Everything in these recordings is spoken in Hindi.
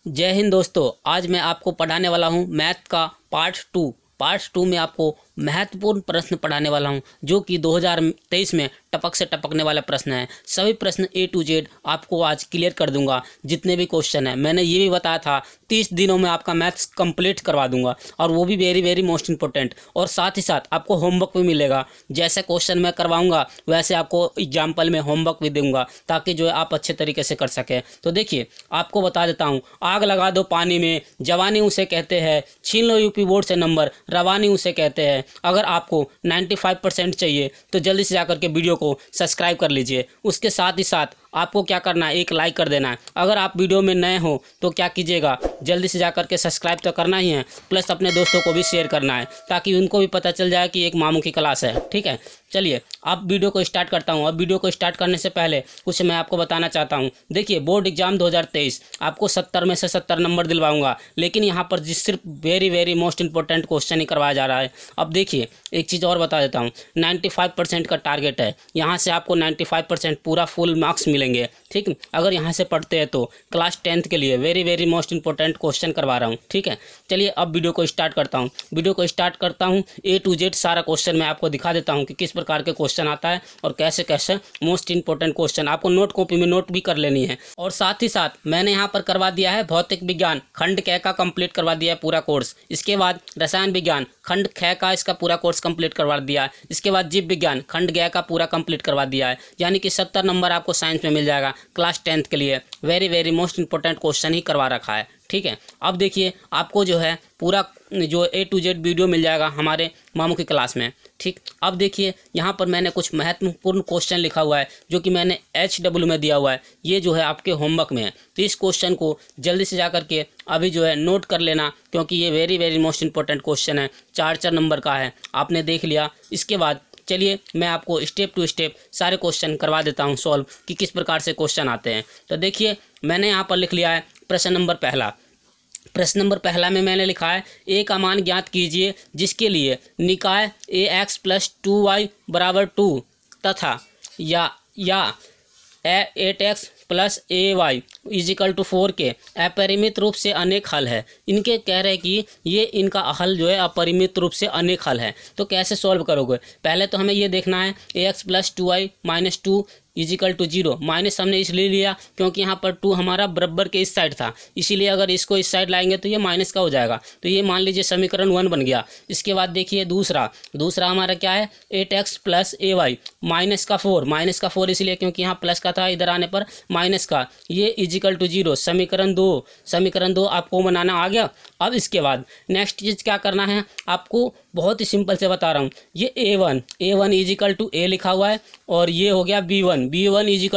जय हिंद दोस्तों। आज मैं आपको पढ़ाने वाला हूं मैथ का पार्ट टू में आपको महत्वपूर्ण प्रश्न पढ़ाने वाला हूं जो कि 2023 में टपक से टपकने वाला प्रश्न है। सभी प्रश्न A to Z आपको आज क्लियर कर दूंगा। जितने भी क्वेश्चन है मैंने ये भी बताया था 30 दिनों में आपका मैथ्स कंप्लीट करवा दूंगा और वो भी वेरी वेरी मोस्ट इंपॉर्टेंट। और साथ ही साथ आपको होमवर्क भी मिलेगा। जैसे क्वेश्चन मैं करवाऊंगा वैसे आपको एग्जाम्पल में होमवर्क भी दूंगा ताकि जो है आप अच्छे तरीके से कर सकें। तो देखिए आपको बता देता हूँ। आग लगा दो पानी में जवानी उसे कहते हैं, छीन लो यूपी बोर्ड से नंबर रवानी उसे कहते हैं। अगर आपको 95% चाहिए तो जल्दी से जाकर के वीडियो को सब्सक्राइब कर लीजिए। उसके साथ ही साथ आपको क्या करना है, एक लाइक कर देना है। अगर आप वीडियो में नए हो तो क्या कीजिएगा, जल्दी से जाकर के सब्सक्राइब तो करना ही है, प्लस अपने दोस्तों को भी शेयर करना है ताकि उनको भी पता चल जाए कि एक मामू की क्लास है। ठीक है, चलिए अब वीडियो को स्टार्ट करता हूँ। अब वीडियो को स्टार्ट करने से पहले कुछ मैं आपको बताना चाहता हूँ। देखिए बोर्ड एग्जाम 2023 आपको 70 में से 70 नंबर दिलवाऊंगा, लेकिन यहाँ पर सिर्फ very very most important question ही करवाया जा रहा है। अब देखिए एक चीज़ और बता देता हूँ, 95% का टारगेट है। यहाँ से आपको 95% पूरा फुल मार्क्स मिलेंगे। ठीक, अगर यहाँ से पढ़ते हैं तो क्लास 10th के लिए very very most important question करवा रहा हूँ। ठीक है, चलिए अब वीडियो को स्टार्ट करता हूँ। A to Z सारा क्वेश्चन मैं आपको दिखा देता हूँ कि किस प्रकार के क्वेश्चन आता है और कैसे कैसे मोस्ट इंपॉर्टेंट क्वेश्चन आपको नोट कॉपी में नोट भी कर लेनी है। और साथ ही साथ मैंने यहाँ पर करवा दिया है भौतिक विज्ञान खंड क का कंप्लीट करवा दिया है पूरा कोर्स। इसके बाद रसायन विज्ञान खंड ख का इसका पूरा कोर्स कंप्लीट करवा दिया है। इसके बाद जीव विज्ञान खंड ग का पूरा कंप्लीट करवा दिया है। यानी कि 70 नंबर आपको साइंस में मिल जाएगा क्लास 10th के लिए। Very very most important question ही करवा रखा है। ठीक है, अब देखिए आपको जो है पूरा जो A to Z वीडियो मिल जाएगा हमारे मामू की क्लास में। ठीक, अब देखिए यहाँ पर मैंने कुछ महत्वपूर्ण क्वेश्चन लिखा हुआ है जो कि मैंने HW में दिया हुआ है। ये जो है आपके होमवर्क में है, तो इस क्वेश्चन को जल्दी से जा करके अभी जो है नोट कर लेना, क्योंकि ये very very most important question है। 4 नंबर का है, आपने देख लिया। इसके बाद चलिए मैं आपको स्टेप टू स्टेप सारे क्वेश्चन करवा देता हूँ सॉल्व कि किस प्रकार से क्वेश्चन आते हैं। तो देखिए मैंने यहाँ पर लिख लिया है प्रश्न नंबर पहला में मैंने लिखा है a का मान ज्ञात कीजिए जिसके लिए निकाय ax + 2y = 2 तथा या 8x + ay = 4 के अपरिमित रूप से अनेक हल है। इनके कह रहे हैं कि ये इनका हल जो है अपरिमित रूप से अनेक हल है। तो कैसे सॉल्व करोगे, पहले तो हमें ये देखना है ax + 2y - 2 = 0। माइनस हमने इसलिए लिया क्योंकि यहाँ पर 2 हमारा बराबर के इस साइड था, इसीलिए अगर इसको इस साइड लाएंगे तो ये माइनस का हो जाएगा। तो ये मान लीजिए समीकरण 1 बन गया। इसके बाद देखिए दूसरा हमारा क्या है 8x + ay -4 इसलिए क्योंकि यहाँ प्लस का था, इधर आने पर माइनस का, ये = 0। समीकरण 2 आपको बनाना आ गया। अब इसके बाद नेक्स्ट चीज़ क्या करना है आपको, बहुत ही सिंपल से बता रहा हूँ। ये a1 = a लिखा हुआ है और ये हो गया b1 =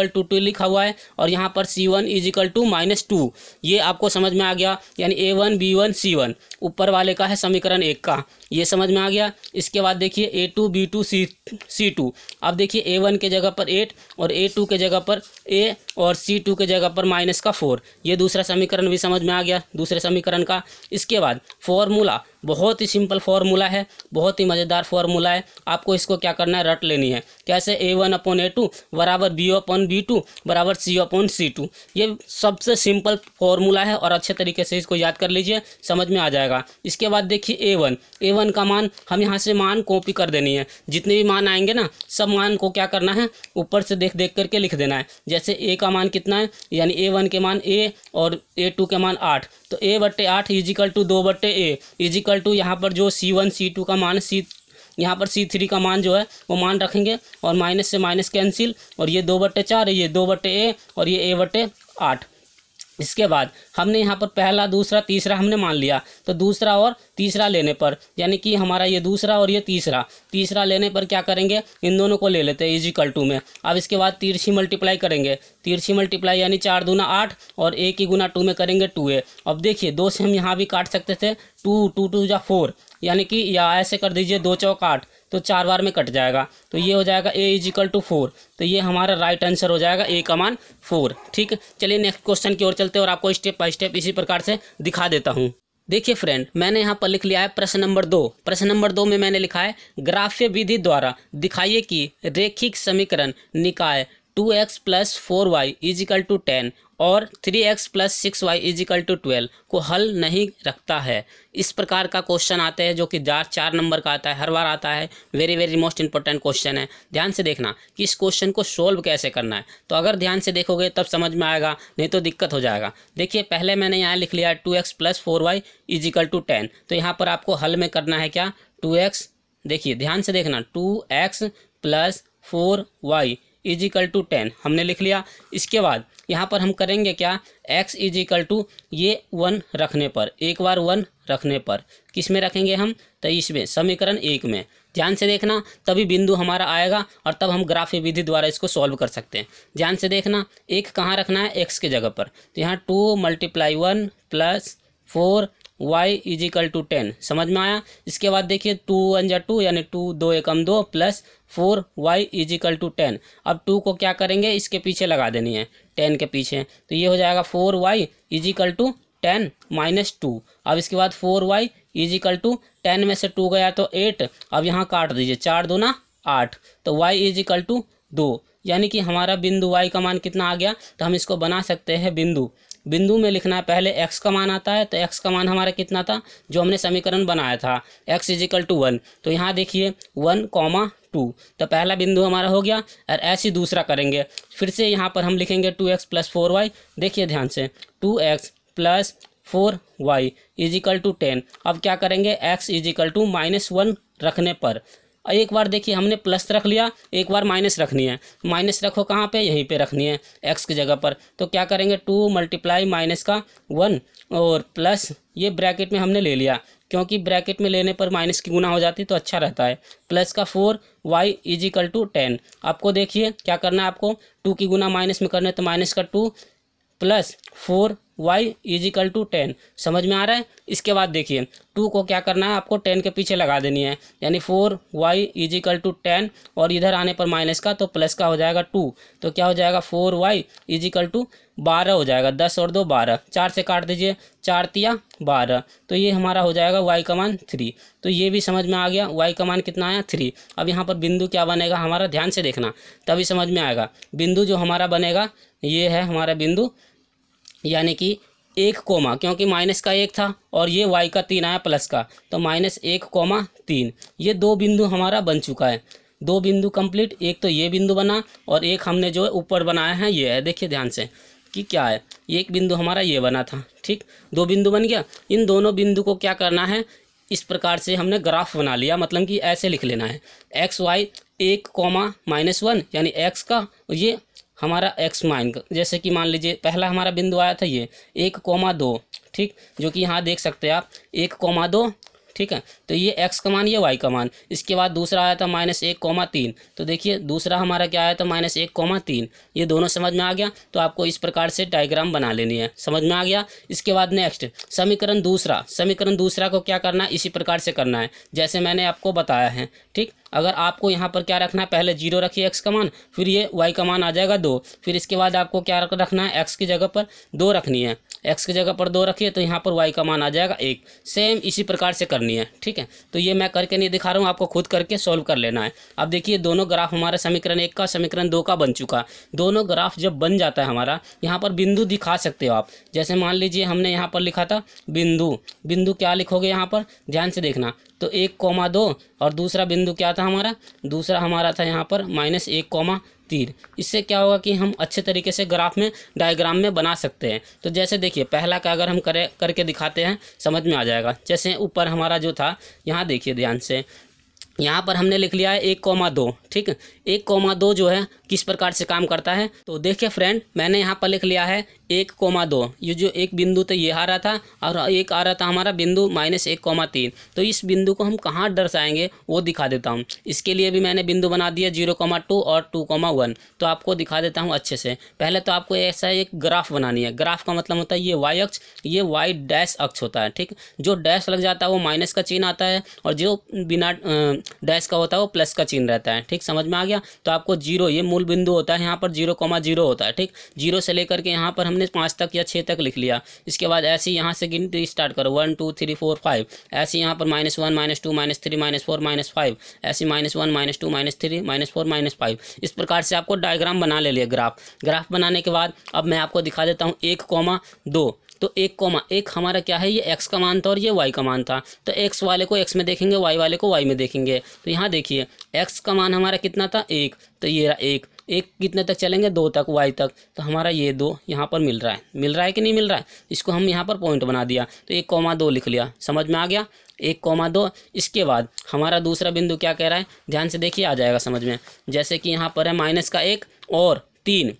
2 लिखा हुआ है और यहाँ पर c1 = -2। ये आपको समझ में आ गया, यानी a1 b1 c1 ऊपर वाले का है समीकरण 1 का, ये समझ में आ गया। इसके बाद देखिए a2 b2 c2। अब देखिए a1 के जगह पर 8 और a2 के जगह पर a और c2 के जगह पर -4। ये दूसरा समीकरण भी समझ में आ गया दूसरे समीकरण का। इसके बाद फॉर्मूला, बहुत ही सिंपल फॉर्मूला है, बहुत ही मज़ेदार फॉर्मूला है। आपको इसको क्या करना है, रट लेनी है। कैसे, a1/a2 = b/b2 = c/c2। ये सबसे सिंपल फॉर्मूला है और अच्छे तरीके से इसको याद कर लीजिए, समझ में आ जाएगा। इसके बाद देखिए a1 का मान हम यहाँ से मान कॉपी कर देनी है। जितने भी मान आएंगे ना, सब मान को क्या करना है, ऊपर से देख करके लिख देना है। जैसे a का मान कितना है, यानी a1 के मान a और a2 के मान 8, तो a/8 = 2/a यहाँ पर जो c1 c2 का मान यहाँ पर c3 का मान जो है वो मान रखेंगे और माइनस से माइनस कैंसिल, और ये 2/4 है, ये 2/a और ये a/8। इसके बाद हमने यहाँ पर पहला दूसरा तीसरा हमने मान लिया, तो दूसरा और तीसरा लेने पर, यानी कि हमारा ये दूसरा और ये तीसरा लेने पर क्या करेंगे, इन दोनों को ले लेते हैं = में। अब इसके बाद तिरछी मल्टीप्लाई करेंगे, तिरछी मल्टीप्लाई यानी 4 दूना 8 और 1 की गुना 2 में करेंगे 2a। अब देखिए 2 से हम यहाँ भी काट सकते थे, 2 × 4, यानी कि या ऐसे कर दीजिए 2 चौक 8, तो 4 बार में कट जाएगा, तो ये हो जाएगा a = 4। तो ये हमारा राइट आंसर हो जाएगा a का मान 4। ठीक, चलिए नेक्स्ट क्वेश्चन की ओर चलते हैं और आपको स्टेप बाय स्टेप इसी प्रकार से दिखा देता हूँ। देखिए फ्रेंड, मैंने यहाँ पर लिख लिया है प्रश्न नंबर 2 में मैंने लिखा है ग्राफ्य विधि द्वारा दिखाइए कि रेखिक समीकरण निकाय 2x plus 4y is equal to 10 और 3x plus 6y is equal to 12 को हल नहीं रखता है। इस प्रकार का क्वेश्चन आते हैं जो कि 4 नंबर का आता है, हर बार आता है। Very very most important question है। ध्यान से देखना कि इस क्वेश्चन को सोल्व कैसे करना है। तो अगर ध्यान से देखोगे तब समझ में आएगा, नहीं तो दिक्कत हो जाएगा। देखिए पहले मैंने यहाँ लिख लिया 2x plus 4y is equal to 10। तो यहाँ पर आपको हल में करना है क्या, 2x, देखिए ध्यान से देखना, 2x plus 4y is equal to 10 हमने लिख लिया। इसके बाद यहाँ पर हम करेंगे क्या, x इजिकल टू ये 1 रखने पर, एक बार 1 रखने पर किस में रखेंगे हम, तो इसमें समीकरण 1 में। ध्यान से देखना तभी बिंदु हमारा आएगा और तब हम ग्राफीय विधि द्वारा इसको सॉल्व कर सकते हैं। ध्यान से देखना, एक कहाँ रखना है, x की जगह पर। तो यहाँ 2 × 1 प्लस 4y इजिकल टू 10 समझ में आया। इसके बाद देखिए 2 × 1 = 2 यानी 2 2 × 2 प्लस 4y इजिकल टू 10। अब 2 को क्या करेंगे, इसके पीछे लगा देनी है 10 के पीछे, तो ये हो जाएगा 4y इजिकल टू 10 माइनस 2। अब इसके बाद 4y इजिकल टू 10 में से 2 गया तो 8। अब यहाँ काट दीजिए, 4 दूना 8, तो y इजिकल टू 2, यानी कि हमारा बिंदु y का मान कितना आ गया। तो हम इसको बना सकते हैं बिंदु में लिखना है, पहले x का मान आता है। तो x का मान हमारा कितना था, जो हमने समीकरण बनाया था, x इजिकल टू 1। तो यहाँ देखिए 1, 2, तो पहला बिंदु हमारा हो गया। और ऐसे ही दूसरा करेंगे, फिर से यहाँ पर हम लिखेंगे 2x प्लस 4y। देखिए ध्यान से, 2x plus 4y is equal to 10। अब क्या करेंगे, x इजिकल टू -1 रखने पर, एक बार देखिए हमने प्लस रख लिया, एक बार माइनस रखनी है। माइनस रखो कहाँ पे, यहीं पे रखनी है x की जगह पर। तो क्या करेंगे, 2 × माइनस का 1 और प्लस ये ब्रैकेट में हमने ले लिया, क्योंकि ब्रैकेट में लेने पर माइनस की गुना हो जाती तो अच्छा रहता है। प्लस का 4y इजिकल टू 10। आपको देखिए क्या करना है, आपको 2 की गुना माइनस में करना है, तो माइनस का 2 प्लस 4y इजिकल टू 10 समझ में आ रहा है। इसके बाद देखिए 2 को क्या करना है, आपको 10 के पीछे लगा देनी है, यानी 4y इजिकल टू 10 और इधर आने पर माइनस का, तो प्लस का हो जाएगा 2। तो क्या हो जाएगा, 4y इजिकल टू 12 हो जाएगा। 10 और 2 12, 4 से काट दीजिए, 4 × 12, तो ये हमारा हो जाएगा y का मान 3। तो ये भी समझ में आ गया, y का मान कितना आया, 3। अब यहाँ पर बिंदु क्या बनेगा हमारा, ध्यान से देखना तभी समझ में आएगा। बिंदु जो हमारा बनेगा ये है हमारा बिंदु, यानी कि 1, क्योंकि माइनस का 1 था और ये y का 3 आया प्लस का, तो -1, 3। ये 2 बिंदु हमारा बन चुका है, 2 बिंदु कंप्लीट। एक तो ये बिंदु बना और एक हमने जो ऊपर बनाया है ये है। देखिए ध्यान से कि क्या है, एक बिंदु हमारा ये बना था, ठीक, 2 बिंदु बन गया। इन दोनों बिंदु को क्या करना है, इस प्रकार से हमने ग्राफ बना लिया, मतलब कि ऐसे लिख लेना है, x y 1, -1 यानी x का, ये हमारा x मान, जैसे कि मान लीजिए पहला हमारा बिंदु आया था ये 1, 2, ठीक, जो कि यहाँ देख सकते हैं आप 1, 2, ठीक है। तो ये x का मान, ये y का मान। इसके बाद दूसरा आया था -1, 3। तो देखिए दूसरा हमारा क्या आया था, -1, 3। ये दोनों समझ में आ गया। तो आपको इस प्रकार से डायग्राम बना लेनी है, समझ में आ गया। इसके बाद नेक्स्ट समीकरण दूसरा को क्या करना है, इसी प्रकार से करना है जैसे मैंने आपको बताया है, ठीक। अगर आपको यहाँ पर क्या रखना है, पहले 0 रखिए x का मान, फिर ये y का मान आ जाएगा 2। फिर इसके बाद आपको क्या रखना है, x की जगह पर 2 रखनी है, x की जगह पर 2 रखिए, तो यहाँ पर y का मान आ जाएगा 1। सेम इसी प्रकार से करनी है, ठीक है। तो ये मैं करके नहीं दिखा रहा हूँ, आपको खुद करके सॉल्व कर लेना है। अब देखिए दोनों ग्राफ हमारा समीकरण 1 का, समीकरण 2 का बन चुका। दोनों ग्राफ जब बन जाता है हमारा, यहाँ पर बिंदु दिखा सकते हो आप। जैसे मान लीजिए हमने यहाँ पर लिखा था बिंदु क्या लिखोगे यहाँ पर, ध्यान से देखना। तो 1, 2 और दूसरा बिंदु क्या था हमारा, दूसरा हमारा था यहाँ पर -1, 3। इससे क्या होगा कि हम अच्छे तरीके से ग्राफ में, डायग्राम में बना सकते हैं। तो जैसे देखिए पहला का अगर हम करके दिखाते हैं समझ में आ जाएगा। जैसे ऊपर हमारा जो था, यहाँ देखिए ध्यान से, यहाँ पर हमने लिख लिया है 1, 2, ठीक है। 1, 2 जो है किस प्रकार से काम करता है, तो देखिए फ्रेंड मैंने यहाँ पर लिख लिया है 1, 2। ये जो एक बिंदु तो ये आ रहा था और एक आ रहा था हमारा बिंदु -1, 3। तो इस बिंदु को हम कहाँ दर्शाएंगे वो दिखा देता हूँ। इसके लिए भी मैंने बिंदु बना दिया 0, 2 और 2, 1। तो आपको दिखा देता हूँ अच्छे से। पहले तो आपको ऐसा एक ग्राफ बनानी है। ग्राफ का मतलब होता है ये y अक्ष, ये y डैश अक्ष होता है, ठीक। जो डैश लग जाता है वो माइनस का चिन्ह आता है और जो बिना डैश का होता है वो प्लस का चिन्ह रहता है, ठीक। समझ में आ गया। तो आपको 0, ये मूल बिंदु होता है, यहाँ पर 0, 0 होता है, ठीक। 0 से लेकर के यहाँ पर हमने हमने 5 तक या 6 तक लिख लिया। इसके बाद ऐसे ही यहाँ से गिनती स्टार्ट करो, 1 2 3 4 5। ऐसे यहाँ पर -1 -2 -3 -4 -5, ऐसे -1 -2 -3 -4 -5। इस प्रकार से आपको डायग्राम बना ले लिया। ग्राफ बनाने के बाद अब मैं आपको दिखा देता हूँ 1,2। तो 1,1 हमारा क्या है, ये x का मान था और ये y का मान था। तो x वाले को x में देखेंगे, y वाले को y में देखेंगे। तो यहाँ देखिए x का मान हमारा कितना था, 1, तो ये रहा 1 कितने तक चलेंगे, 2 तक, y तक। तो हमारा ये 2 यहाँ पर मिल रहा है कि नहीं मिल रहा है, इसको हम यहाँ पर पॉइंट बना दिया। तो 1,2 लिख लिया, समझ में आ गया, 1,2। इसके बाद हमारा दूसरा बिंदु क्या कह रहा है, ध्यान से देखिए, आ जाएगा समझ में। जैसे कि यहाँ पर है -1 और 3,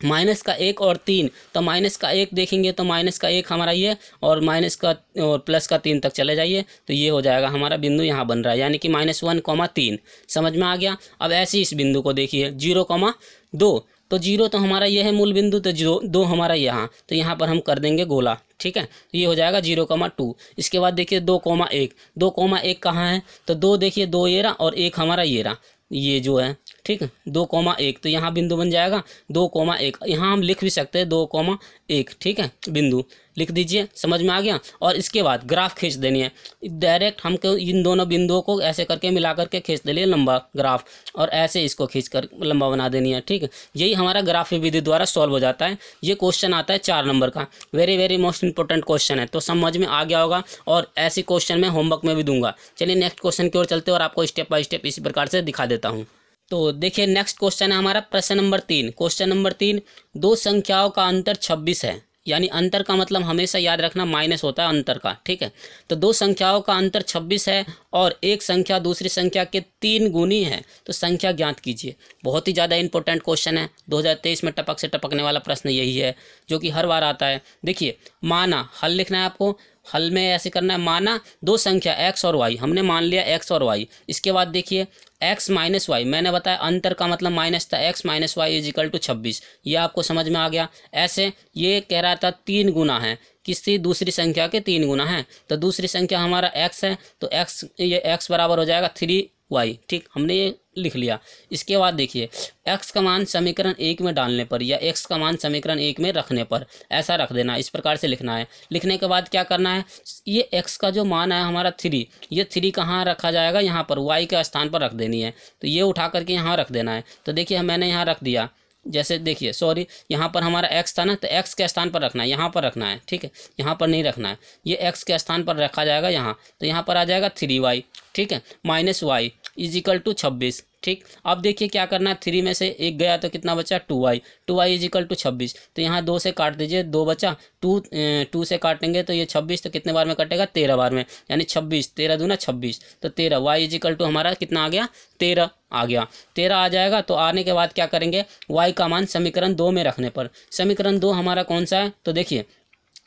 -1 और 3। तो -1 देखेंगे तो -1 हमारा ये, और +3 तक चले जाइए, तो ये हो जाएगा हमारा बिंदु यहाँ बन रहा है, यानी कि -1,3। समझ में आ गया। अब ऐसे ही इस बिंदु को देखिए 0,2। तो 0 तो हमारा ये है मूल बिंदु, तो 2 हमारा यहाँ, तो यहाँ पर हम कर देंगे गोला, ठीक है। तो ये हो जाएगा 0,2। इसके बाद देखिए 2,1, 2,1 कहाँ है, तो 2 देखिए, 2 ये रहा और 1 हमारा ये रहा, ये जो है, ठीक है, 2,1। तो यहाँ बिंदु बन जाएगा 2,1। यहाँ हम लिख भी सकते हैं 2,1, ठीक है, बिंदु लिख दीजिए, समझ में आ गया। और इसके बाद ग्राफ खींच देनी है, डायरेक्ट हमको इन दोनों बिंदुओं को ऐसे करके मिला करके खींच देनी है लंबा ग्राफ, और ऐसे इसको खींच कर लंबा बना देनी है, ठीक है। यही हमारा ग्राफ विधि द्वारा सॉल्व हो जाता है। ये क्वेश्चन आता है 4 नंबर का, वेरी मोस्ट इंपॉर्टेंट क्वेश्चन है, तो समझ में आ गया होगा। और ऐसे क्वेश्चन मैं होमवर्क में भी दूंगा। चलिए नेक्स्ट क्वेश्चन की ओर चलते हैं और आपको स्टेप बाय स्टेप इसी प्रकार से दिखा देता हूँ। तो देखिए नेक्स्ट क्वेश्चन है हमारा प्रश्न नंबर 3। क्वेश्चन नंबर 3, 2 संख्याओं का अंतर 26 है, यानी अंतर का मतलब हमेशा याद रखना माइनस होता है अंतर का, ठीक है। तो 2 संख्याओं का अंतर 26 है और एक संख्या दूसरी संख्या के 3 गुनी है, तो संख्या ज्ञात कीजिए। बहुत ही ज़्यादा इंपॉर्टेंट क्वेश्चन है, 2023 में टपक से टपकने वाला प्रश्न यही है, जो कि हर बार आता है। देखिए माना, हल लिखना है आपको, हल में ऐसे करना है, माना 2 संख्या x और y, हमने मान लिया x और y। इसके बाद देखिए x माइनस वाई, मैंने बताया अंतर का मतलब माइनस था, x minus Y is equal to 26। ये आपको समझ में आ गया। ऐसे ये कह रहा था 3 गुना है, किसी दूसरी संख्या के 3 गुना है, तो दूसरी संख्या हमारा x है, तो x, ये x बराबर हो जाएगा 3y, ठीक, हमने ये लिख लिया। इसके बाद देखिए x का मान समीकरण 1 में डालने पर या x का मान समीकरण 1 में रखने पर ऐसा रख देना, इस प्रकार से लिखना है। लिखने के बाद क्या करना है, ये x का जो मान है हमारा 3, ये 3 कहाँ रखा जाएगा, यहाँ पर y के स्थान पर रख देनी है, तो ये उठा करके यहाँ रख देना है। तो देखिए मैंने यहाँ रख दिया, जैसे देखिए सॉरी, यहाँ पर हमारा x था ना, तो x के स्थान पर रखना है, यहाँ पर रखना है, ठीक है, यहाँ पर नहीं रखना है, ये x के स्थान पर रखा जाएगा यहाँ, तो यहाँ पर आ जाएगा 3y, ठीक है, minus Y is equal to 26, ठीक। अब देखिए क्या करना है, 3 में से 1 गया तो कितना बचा, 2y इज इक्वल टू 26। तो यहाँ 2 से काट दीजिए, 2 बचा, 2 से काटेंगे तो ये 26, तो कितने बार में कटेगा, 13 बार में, यानी 26, 13 दूना 26, तो 13, y इज इक्वल टू हमारा कितना आ गया, 13 आ गया। 13 आ जाएगा, तो आने के बाद क्या करेंगे, y का मान समीकरण 2 में रखने पर, समीकरण 2 हमारा कौन सा है, तो देखिए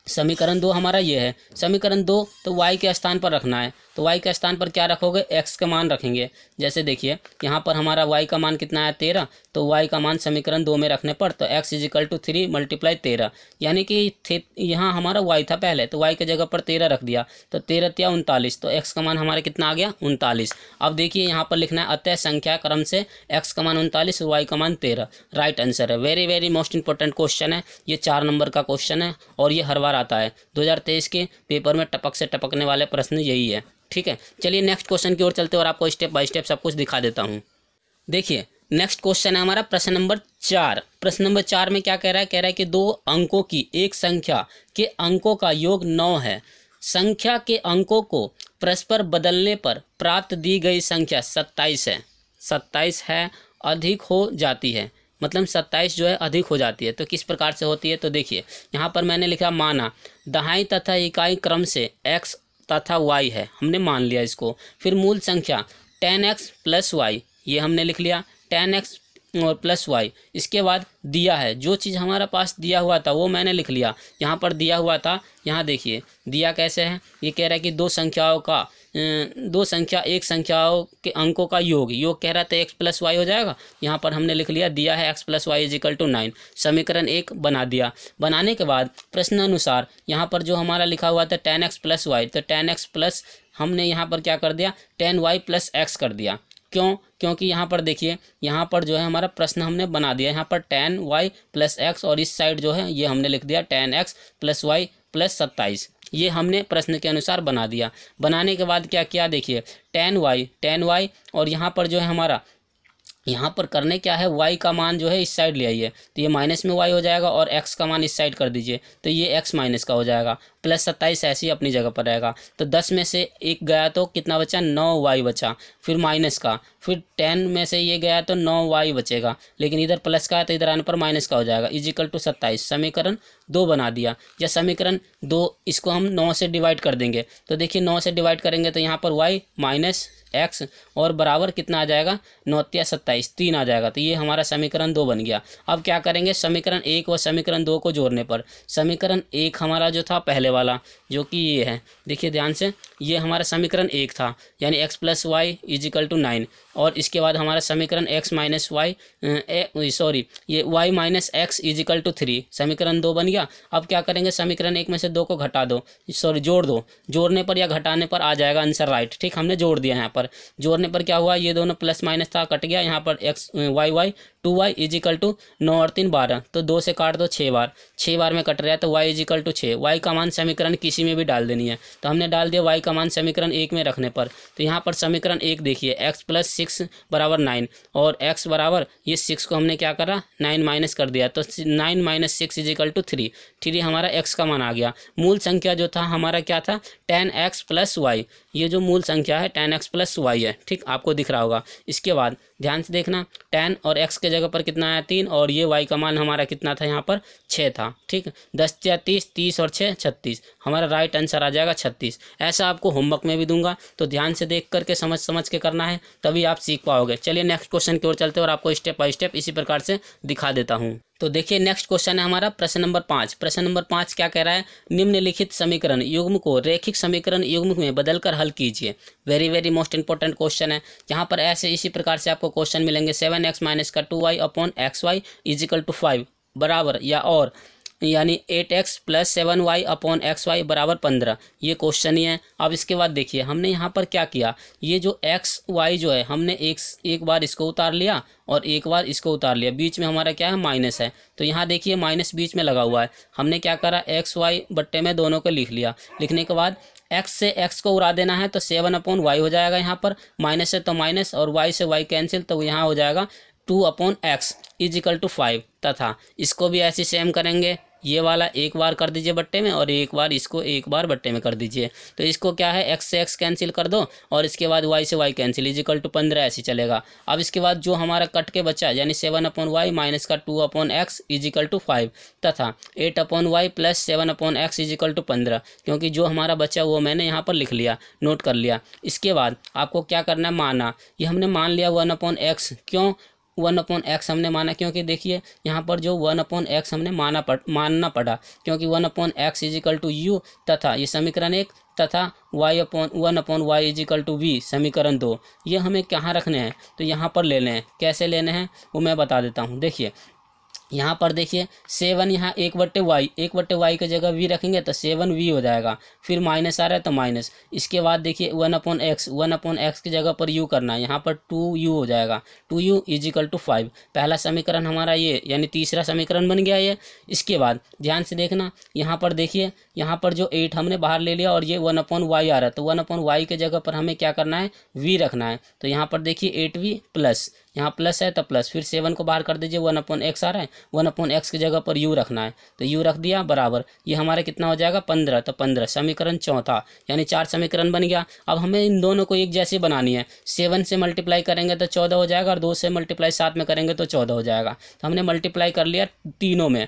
समीकरण 2 हमारा ये है, समीकरण 2 तो y के स्थान पर रखना है, तो y के स्थान पर क्या रखोगे, x का मान रखेंगे। जैसे देखिए यहाँ पर हमारा y का मान कितना है, 13, तो y का मान समीकरण 2 में रखने पर तो x इज इक्वल टू 3 × 13, यानी कि यहाँ हमारा y था पहले, तो y के जगह पर 13 रख दिया, तो 13 × 39, तो x का मान हमारा कितना आ गया, 39। अब देखिए यहाँ पर लिखना है अतः संख्या क्रम से x का मान 39 और y का मान 13, राइट आंसर है। वेरी मोस्ट इंपॉर्टेंट क्वेश्चन है, ये 4 नंबर का क्वेश्चन है और ये हर बार आता है। 2023 के पेपर में टपक से टपकने वाले प्रश्न यही है, ठीक है। चलिए नेक्स्ट क्वेश्चन की ओर चलते हैं और आपको स्टेप बाय स्टेप सब कुछ दिखा देता हूँ। देखिए नेक्स्ट क्वेश्चन है हमारा प्रश्न नंबर 4। प्रश्न नंबर 4 में क्या कह रहा है, कि 2 अंकों की एक संख्या के अंकों का योग 9 है। संख्या के अंकों को परस्पर बदलने पर प्राप्त दी गई संख्या 27 है। 27 है, अधिक हो जाती है, मतलब 27 जो है अधिक हो जाती है। तो किस प्रकार से होती है, तो देखिए यहाँ पर मैंने लिखा माना दहाई तथा इकाई क्रम से x तथा y है, हमने मान लिया इसको। फिर मूल संख्या 10x + y, ये हमने लिख लिया 10x और प्लस y। इसके बाद दिया है, जो चीज़ हमारा पास दिया हुआ था वो मैंने लिख लिया, यहाँ पर दिया हुआ था, यहाँ देखिए दिया कैसे है, ये कह रहा है कि 2 संख्याओं का एक संख्याओं के अंकों का योग कह रहा था x + y हो जाएगा। यहाँ पर हमने लिख लिया, दिया है x + y is equal to 9, समीकरण 1 बना दिया। बनाने के बाद प्रश्न अनुसार यहाँ पर जो हमारा लिखा हुआ था 10x + y, तो 10x प्लस हमने यहाँ पर क्या कर दिया, 10y + x कर दिया, क्यों? क्योंकि यहाँ पर देखिए, यहाँ पर जो है हमारा प्रश्न हमने बना दिया, यहाँ पर tan y प्लस एक्स और इस साइड जो है ये हमने लिख दिया tan x plus Y plus 27। ये हमने प्रश्न के अनुसार बना दिया। बनाने के बाद क्या किया, देखिए tan y और यहाँ पर जो है हमारा यहाँ पर करने क्या है, y का मान जो है इस साइड ले आइए तो ये माइनस में y हो जाएगा और x का मान इस साइड कर दीजिए तो ये x माइनस का हो जाएगा, प्लस 27 ऐसे ही अपनी जगह पर रहेगा। तो 10 में से एक गया तो कितना बचा, 9y बचा, फिर माइनस का, फिर 10 में से ये गया तो 9y बचेगा, लेकिन इधर प्लस का है तो इधर आने पर माइनस का हो जाएगा, इजिकल टू 27। समीकरण 2 बना दिया। या समीकरण 2 इसको हम 9 से डिवाइड कर देंगे तो देखिए 9 से डिवाइड करेंगे तो यहाँ पर y माइनस एक्स और बराबर कितना आ जाएगा, 9 × 27 3 आ जाएगा। तो ये हमारा समीकरण 2 बन गया। अब क्या करेंगे, समीकरण 1 और समीकरण 2 को जोड़ने पर, समीकरण 1 हमारा जो था पहले वाला जो कि ये है, देखिए ध्यान से, ये हमारा समीकरण 1 था यानी x plus Y is equal to 9, और इसके बाद हमारा समीकरण x माइनस वाई ये y minus X is equal to 3 समीकरण 2 बन गया। अब क्या करेंगे, समीकरण 1 में से 2 को घटा दो, जोड़ दो, जोड़ने पर या घटाने पर आ जाएगा आंसर राइट। ठीक, हमने जोड़ दिया। यहाँ पर जोड़ने पर क्या हुआ, ये दोनों प्लस माइनस था कट गया, यहाँ पर x y 2y is equal to 9 और 3 12, तो 2 से काट दो 6 बार में कट रहा है तो y इजिकल टू 6। y का मान समीकरण किसी में भी डाल देनी है तो हमने डाल दिया y का मान समीकरण 1 में रखने पर। तो यहाँ पर समीकरण 1 देखिए x प्लस 6 बराबर 9 और x बराबर ये 6 को हमने क्या करा, 9 माइनस कर दिया तो 9 माइनस 6 इजिकल टू 3 हमारा x का मान आ गया। मूल संख्या जो था हमारा क्या था, tan x प्लस वाई, ये जो मूल संख्या है tan x प्लस वाई है। ठीक, आपको दिख रहा होगा। इसके बाद ध्यान से देखना, tan और x के जगह पर कितना आया 3 और ये y का मान हमारा कितना था, यहाँ पर 6 था। ठीक, 10 या 30, 30 और 6 36, हमारा राइट आंसर आ जाएगा 36। ऐसा आपको होमवर्क में भी दूंगा तो ध्यान से देख करके समझ के करना है, तभी आप सीख पाओगे। चलिए नेक्स्ट क्वेश्चन की ओर चलते हैं और आपको स्टेप बाय स्टेप इसी प्रकार से दिखा देता हूँ। तो देखिए नेक्स्ट क्वेश्चन है हमारा प्रश्न नंबर 5। प्रश्न नंबर 5 क्या कह रहा है, निम्नलिखित समीकरण युग्म को रैखिक समीकरण युग्म में बदलकर हल कीजिए। वेरी मोस्ट इंपॉर्टेंट क्वेश्चन है। यहाँ पर ऐसे इसी प्रकार से आपको क्वेश्चन मिलेंगे, 7x माइनस का 2y upon xy is equal to 5 बराबर या और यानी 8x plus 7y upon XY बराबर 15, ये क्वेश्चन ही है। अब इसके बाद देखिए हमने यहाँ पर क्या किया, ये जो XY जो है हमने एक बार इसको उतार लिया और एक बार इसको उतार लिया, बीच में हमारा क्या है, माइनस है। तो यहाँ देखिए माइनस बीच में लगा हुआ है, हमने क्या करा, XY बट्टे में दोनों को लिख लिया। लिखने के बाद x से x को उड़ा देना है तो 7/y हो जाएगा, यहाँ पर माइनस है तो माइनस और y से y कैंसिल तो यहाँ हो जाएगा 2/x इजिकल टू 5, तथा इसको भी ऐसे सेम करेंगे, ये वाला एक बार कर दीजिए बट्टे में और एक बार इसको एक बार बट्टे में कर दीजिए। तो इसको क्या है, x से x कैंसिल कर दो और इसके बाद y से y कैंसिल इजिकल टू 15 ऐसे चलेगा। अब इसके बाद जो हमारा कट के बचा यानी 7/y माइनस का 2/x इजिकल टू 5 तथा 8/y plus 7/x is equal to 15, क्योंकि जो हमारा बचा वो मैंने यहाँ पर लिख लिया, नोट कर लिया। इसके बाद आपको क्या करना है, माना, ये हमने मान लिया 1/x, क्यों 1/x हमने माना, क्योंकि देखिए यहाँ पर जो 1/x हमने मानना पड़ा, क्योंकि 1/x इजिकल टू u तथा ये समीकरण 1 तथा 1/y इजिकल टू v समीकरण 2, ये हमें कहाँ रखने हैं, तो यहाँ पर लेने हैं। कैसे लेने हैं वो मैं बता देता हूँ। देखिए यहाँ पर देखिए 7 यहाँ 1/y की जगह v रखेंगे तो 7v हो जाएगा, फिर माइनस आ रहा है तो माइनस। इसके बाद देखिए 1/x की जगह पर u करना है, यहाँ पर 2u हो जाएगा, 2u इजिकल टू 5। पहला समीकरण हमारा ये यानी तीसरा समीकरण बन गया ये। इसके बाद ध्यान से देखना, यहाँ पर देखिए यहाँ पर जो 8 हमने बाहर ले लिया और ये 1/y आ रहा है तो 1/y के जगह पर हमें क्या करना है, v रखना है। तो यहाँ पर देखिए 8v प्लस, यहाँ प्लस है तो प्लस, फिर 7 को बाहर कर दीजिए, 1/x आ रहा है, 1/x की जगह पर u रखना है तो u रख दिया बराबर, ये हमारा कितना हो जाएगा 15, तो 15 समीकरण चौथा यानी 4 समीकरण बन गया। अब हमें इन दोनों को एक जैसी बनानी है, 7 से मल्टीप्लाई करेंगे तो 14 हो जाएगा और 2 से मल्टीप्लाई साथ में करेंगे तो 14 हो जाएगा। तो हमने मल्टीप्लाई कर लिया तीनों में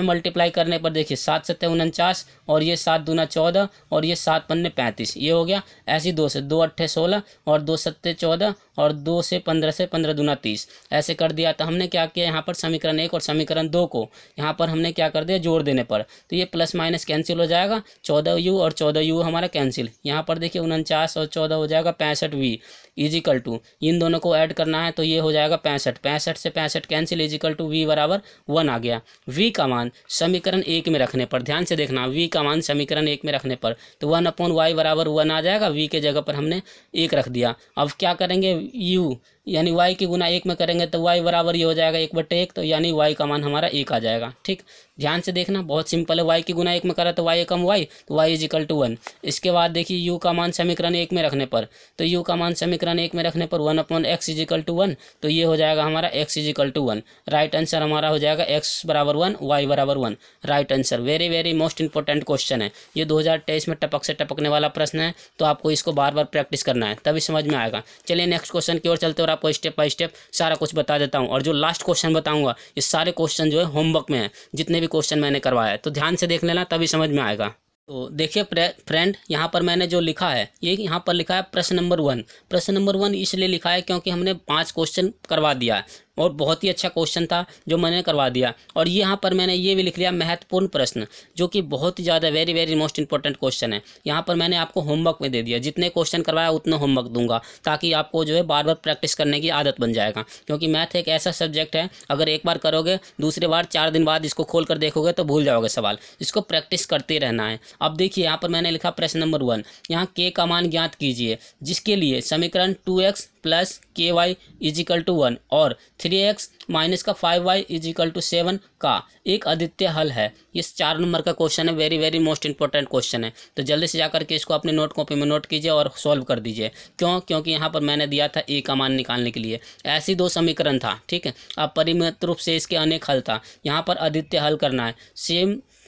मल्टीप्लाई करने पर देखिए 7 7 49 और ये 7 दूना 14 और ये 7 पन्ने 35, ये हो गया। ऐसे 2 से 2 8 16 और 2 7 14 और 2 से 15 से 15 दूना 30 ऐसे कर दिया। तो हमने क्या किया, यहाँ पर समीकरण 1 और समीकरण 2 को यहाँ पर हमने क्या कर दिया, जोड़ देने पर, तो ये प्लस माइनस कैंसिल हो जाएगा, 14u और 14u हमारा कैंसिल। यहाँ पर देखिए 49 और 14 हो जाएगा 65v इजिकल टू, इन दोनों को ऐड करना है तो ये हो जाएगा 65, 65 से 65 कैंसिल, इजिकल टू v बराबर 1 आ गया। v का मान समीकरण 1 में रखने पर, ध्यान से देखना, v का मान समीकरण 1 में रखने पर तो 1/y बराबर 1 आ जाएगा, v के जगह पर हमने 1 रख दिया। अब क्या करेंगे, u यानी y की गुना 1 में करेंगे तो y बराबर ये हो जाएगा 1/1, तो यानी y का मान हमारा 1 आ जाएगा। ठीक, ध्यान से देखना, बहुत सिंपल है, y की गुना 1 में करा तो y एकम y, तो y इजिकल टू 1। इसके बाद देखिए u का मान समीकरण 1 में रखने पर, तो u का मान समीकरण 1 में रखने पर 1/x इजिकल टू 1, तो ये हो जाएगा हमारा x is equal to 1। Right answer हमारा हो जाएगा x बराबर 1, y बराबर 1, right answer. Very very most important question है ये, 2023 में टपक से टपकने वाला प्रश्न है, तो आपको इसको बार बार प्रैक्टिस करना है तभी समझ में आएगा। चलिए नेक्स्ट क्वेश्चन की ओर चलते और आपको स्टेप बाय स्टेप सारा कुछ बता देता हूँ। और जो लास्ट क्वेश्चन बताऊंगा ये सारे क्वेश्चन जो है होमवर्क में है, जितने भी क्वेश्चन मैंने करवाया है, तो ध्यान से देख लेना तभी समझ में आएगा। तो देखिए फ्रेंड, यहाँ पर मैंने जो लिखा है, ये यहाँ पर लिखा है प्रश्न नंबर 1। प्रश्न नंबर 1 इसलिए लिखा है क्योंकि हमने 5 क्वेश्चन करवा दिया है और बहुत ही अच्छा क्वेश्चन था जो मैंने करवा दिया। और यहाँ पर मैंने ये भी लिख लिया महत्वपूर्ण प्रश्न, जो कि बहुत ही ज़्यादा very very most important question है। यहाँ पर मैंने आपको होमवर्क में दे दिया, जितने क्वेश्चन करवाया उतना होमवर्क दूंगा, ताकि आपको जो है बार बार प्रैक्टिस करने की आदत बन जाएगा। क्योंकि मैथ एक ऐसा सब्जेक्ट है, अगर एक बार करोगे, दूसरी बार 4 दिन बाद इसको खोल कर देखोगे तो भूल जाओगे सवाल, इसको प्रैक्टिस करते रहना है। अब देखिए यहाँ पर मैंने लिखा प्रश्न नंबर 1, यहाँ k का मान ज्ञात कीजिए, जिसके लिए समीकरण 2x plus ky is equal to 1 और 3x माइनस का 5y इजिकल टू 7 का एक अद्वितीय हल है। ये 4 नंबर का क्वेश्चन है, very very most important question है। तो जल्दी से जाकर के इसको अपने नोट कॉपी में नोट कीजिए और सॉल्व कर दीजिए। क्योंकि यहाँ पर मैंने दिया था a का मान निकालने के लिए, ऐसी 2 समीकरण था, ठीक है। अब परिमित रूप से इसके अनेक हल था, यहाँ पर अद्वितीय हल करना है।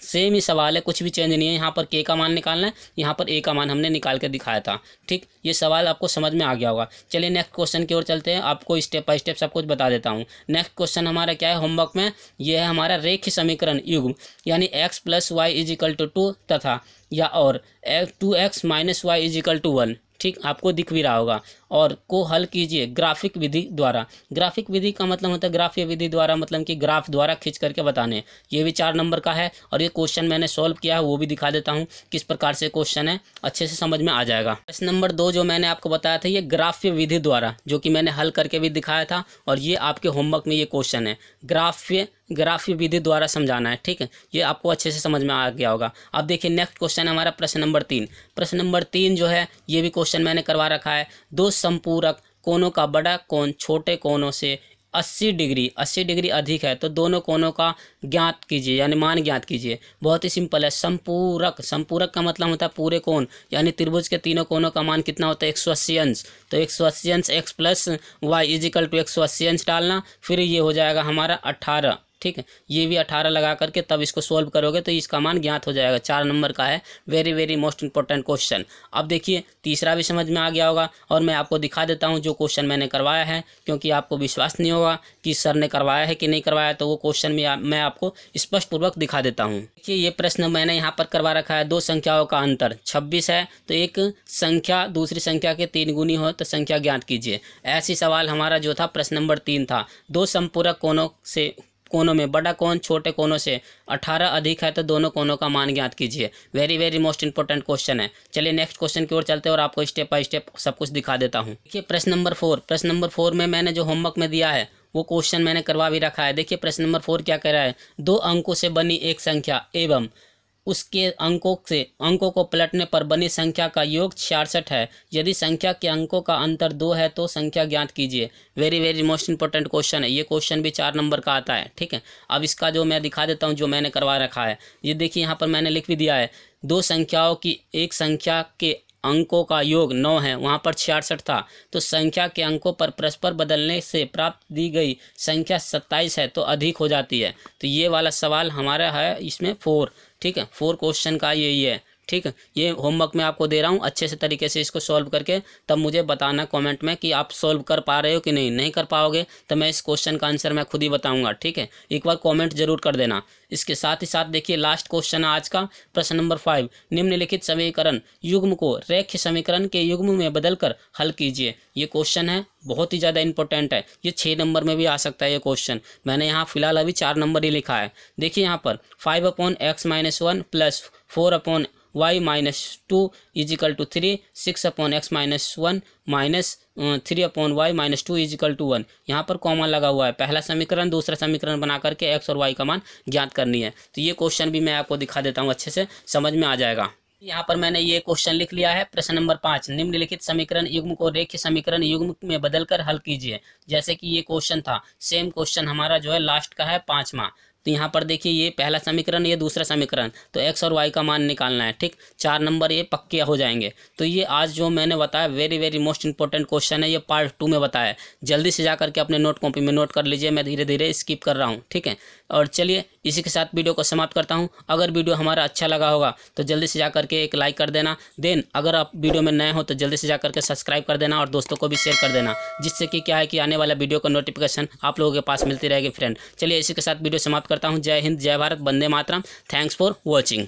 सेम ही सवाल है, कुछ भी चेंज नहीं है। यहाँ पर k का मान निकालना है, यहाँ पर a का मान हमने निकाल के दिखाया था। ठीक, ये सवाल आपको समझ में आ गया होगा। चलिए नेक्स्ट क्वेश्चन की ओर चलते हैं, आपको स्टेप बाय स्टेप सब कुछ बता देता हूँ। नेक्स्ट क्वेश्चन हमारा क्या है होमवर्क में, ये है हमारा रेखीय समीकरण युग्म, यानी x plus Y is equal to 2 तथा या और 2x minus Y is equal to 1। ठीक, आपको दिख भी रहा होगा। और को हल कीजिए ग्राफिक विधि द्वारा। ग्राफिक विधि का मतलब होता है, ग्राफीय विधि द्वारा मतलब कि ग्राफ द्वारा खींच करके बताने। ये भी 4 नंबर का है और ये क्वेश्चन मैंने सॉल्व किया है, वो भी दिखा देता हूँ किस प्रकार से क्वेश्चन है, अच्छे से समझ में आ जाएगा। प्रश्न नंबर 2 जो मैंने आपको बताया था, ये ग्राफीय विधि द्वारा, जो कि मैंने हल करके भी दिखाया था, और ये आपके होमवर्क में ये क्वेश्चन है, ग्राफीय विधि द्वारा समझाना है। ठीक है, ये आपको अच्छे से समझ में आ गया होगा। अब देखिए नेक्स्ट क्वेश्चन हमारा प्रश्न नंबर 3। प्रश्न नंबर 3 जो है, ये भी क्वेश्चन मैंने करवा रखा है। 2 संपूरक कोणों का बड़ा कोण छोटे कोणों से 80 डिग्री अधिक है, तो दोनों कोणों का ज्ञात कीजिए, यानी मान ज्ञात कीजिए। बहुत ही सिंपल है। संपूरक का मतलब होता है पूरे कोण, यानी त्रिभुज के तीनों कोणों का मान कितना होता है, 180 अंश। तो 180 अंश x plus Y is equal to 180 अंश डालना, फिर ये हो जाएगा हमारा 18। ठीक है, ये भी 18 लगा करके तब इसको सोल्व करोगे तो इसका मान ज्ञात हो जाएगा। 4 नंबर का है, very very most important question. अब देखिए तीसरा भी समझ में आ गया होगा, और मैं आपको दिखा देता हूँ जो क्वेश्चन मैंने करवाया है, क्योंकि आपको विश्वास नहीं होगा कि सर ने करवाया है कि नहीं करवाया, तो वो क्वेश्चन भी मैं आपको स्पष्ट पूर्वक दिखा देता हूँ। देखिए ये प्रश्न मैंने यहाँ पर करवा रखा है, 2 संख्याओं का अंतर 26 है, तो एक संख्या दूसरी संख्या के 3 गुनी हो तो संख्या ज्ञात कीजिए। ऐसी सवाल हमारा जो था प्रश्न नंबर 3 था। 2 संपूरक कोनों में बड़ा कोण छोटे कोनों से 18 अधिक है, तो दोनों कोनों का मान ज्ञात कीजिए। Very very most important question है। चलिए नेक्स्ट क्वेश्चन की ओर चलते हैं और आपको स्टेप बाय स्टेप सब कुछ दिखा देता हूँ। देखिए प्रश्न नंबर 4। प्रश्न नंबर 4 में मैंने जो होमवर्क में दिया है वो क्वेश्चन मैंने करवा भी रखा है। देखिए प्रश्न नंबर 4 क्या कह रहा है, 2 अंकों से बनी एक संख्या एवं उसके अंकों को पलटने पर बनी संख्या का योग 66 है। यदि संख्या के अंकों का अंतर 2 है तो संख्या ज्ञात कीजिए। Very very most important question है। ये क्वेश्चन भी 4 नंबर का आता है। ठीक है, अब इसका जो मैं दिखा देता हूँ जो मैंने करवा रखा है। ये देखिए यहाँ पर मैंने लिख भी दिया है, 2 संख्याओं की एक संख्या के अंकों का योग 9 है, वहाँ पर 66 था, तो संख्या के अंकों पर परस्पर बदलने से प्राप्त दी गई संख्या 27 है तो अधिक हो जाती है। तो ये वाला सवाल हमारा है इसमें 4। ठीक है, 4 क्वेश्चन का यही है। ठीक है, ये होमवर्क मैं आपको दे रहा हूँ, अच्छे से तरीके से इसको सॉल्व करके तब मुझे बताना कमेंट में कि आप सॉल्व कर पा रहे हो कि नहीं कर पाओगे तो मैं इस क्वेश्चन का आंसर मैं खुद ही बताऊंगा। ठीक है, एक बार कमेंट जरूर कर देना। इसके साथ ही साथ देखिए लास्ट क्वेश्चन है आज का, प्रश्न नंबर 5, निम्नलिखित समीकरण युग्म को रेखीय समीकरण के युग्म में बदलकर हल कीजिए। ये क्वेश्चन है, बहुत ही ज़्यादा इंपॉर्टेंट है, ये 6 नंबर में भी आ सकता है ये क्वेश्चन। मैंने यहाँ फिलहाल अभी 4 नंबर ही लिखा है। देखिए यहाँ पर 5/x-1 plus 4/y-2 is equal to 3, 6/x-1 minus 3/y-2 is equal to 1। यहाँ पर कॉमन लगा हुआ है, पहला समीकरण दूसरा समीकरण बना करके x और y का मान ज्ञात करनी है। तो ये क्वेश्चन भी मैं आपको दिखा देता हूँ, अच्छे से समझ में आ जाएगा। यहाँ पर मैंने ये क्वेश्चन लिख लिया है, प्रश्न नंबर 5, निम्नलिखित समीकरण युग्म को रेखीय समीकरण युग्म में बदलकर हल कीजिए। जैसे कि ये क्वेश्चन था, सेम क्वेश्चन हमारा जो है लास्ट का है 5वां। तो यहाँ पर देखिए ये पहला समीकरण, ये दूसरा समीकरण, तो x और y का मान निकालना है। ठीक, 4 नंबर ये पक्के हो जाएंगे। तो ये आज जो मैंने बताया very very most important question है, ये पार्ट 2 में बताया है। जल्दी से जा करके अपने नोट कॉपी में नोट कर लीजिए, मैं धीरे धीरे स्किप कर रहा हूँ। ठीक है, और चलिए इसी के साथ वीडियो को समाप्त करता हूँ। अगर वीडियो हमारा अच्छा लगा होगा तो जल्दी से जा करके एक लाइक कर देना। देन अगर आप वीडियो में नए हो तो जल्दी से जा करके सब्सक्राइब कर देना और दोस्तों को भी शेयर कर देना, जिससे कि क्या है कि आने वाला वीडियो का नोटिफिकेशन आप लोगों के पास मिलती रहेगी फ्रेंड। चलिए इसी के साथ वीडियो समाप्त करता हूँ। जय हिंद, जय भारत, वंदे मातरम। Thanks for watching.